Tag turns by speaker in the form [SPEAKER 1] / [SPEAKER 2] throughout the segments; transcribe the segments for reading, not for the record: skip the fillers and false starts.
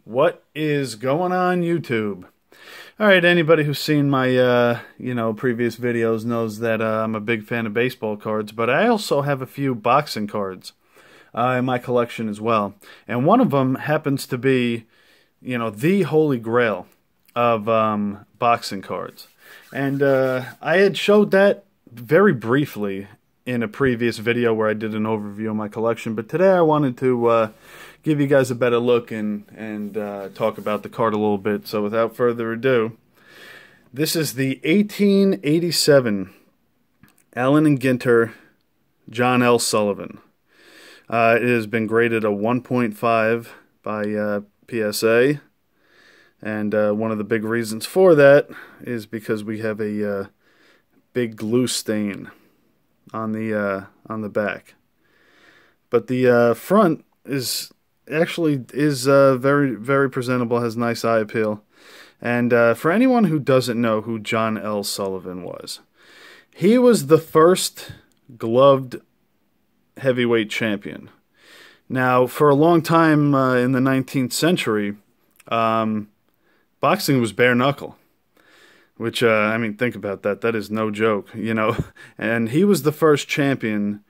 [SPEAKER 1] What is going on YouTube? Alright, anybody who's seen my, previous videos knows that I'm a big fan of baseball cards, but I also have a few boxing cards in my collection as well. And one of them happens to be, the holy grail of boxing cards. And I had showed that very briefly in a previous video where I did an overview of my collection, but today I wanted to give you guys a better look and talk about the card a little bit. So without further ado, this is the 1887 Allen&Ginter John L. Sullivan. It has been graded a 1.5 by PSA, and one of the big reasons for that is because we have a big glue stain on the back. But the front is very, very presentable, has nice eye appeal. And for anyone who doesn't know who John L. Sullivan was, he was the first gloved heavyweight champion. Now, for a long time in the 19th century, boxing was bare knuckle. Which, think about that. That is no joke, And he was the first champion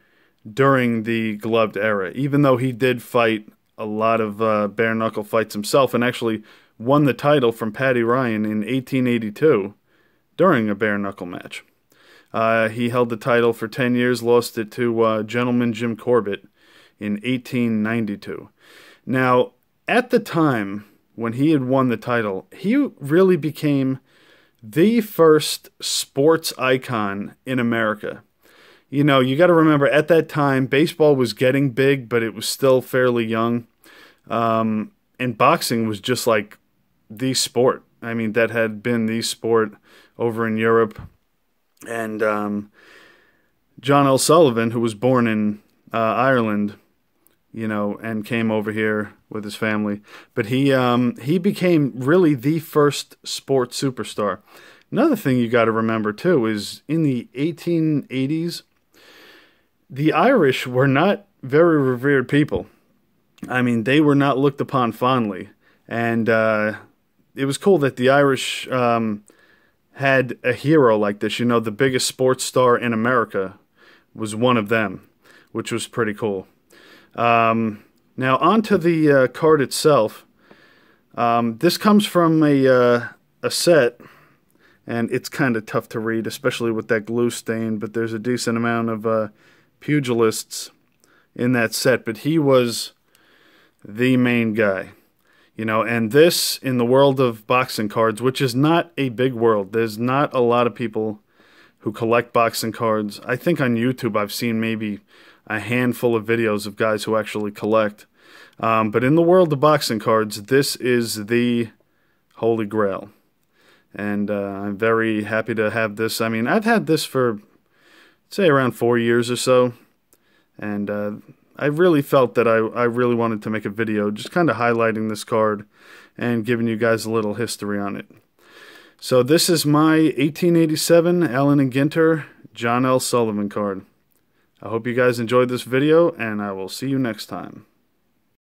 [SPEAKER 1] during the gloved era, even though he did fight a lot of bare-knuckle fights himself and actually won the title from Paddy Ryan in 1882 during a bare-knuckle match. He held the title for 10 years, lost it to Gentleman Jim Corbett in 1892. Now, at the time when he had won the title, he really became the first sports icon in America. You got to remember, at that time, baseball was getting big, but it was still fairly young. And boxing was just like the sport. That had been the sport over in Europe. And John L. Sullivan, who was born in Ireland, and came over here with his family. But he became really the first sports superstar. Another thing you got to remember, too, is in the 1880s, the Irish were not very revered people. They were not looked upon fondly. And it was cool that the Irish had a hero like this. The biggest sports star in America was one of them, which was pretty cool. Now, onto the card itself. This comes from a set, and it's kind of tough to read, especially with that glue stain, but there's a decent amount of pugilists in that set, but he was the main guy. And this, in the world of boxing cards, which is not a big world, there's not a lot of people who collect boxing cards. I think on YouTube I've seen maybe a handful of videos of guys who actually collect. But in the world of boxing cards, this is the holy grail. And I'm very happy to have this. I've had this for, say, around 4 years or so. And I really felt that I really wanted to make a video just kind of highlighting this card and giving you guys a little history on it. So this is my 1887 Allen&Ginter John L. Sullivan card. I hope you guys enjoyed this video, and I will see you next time.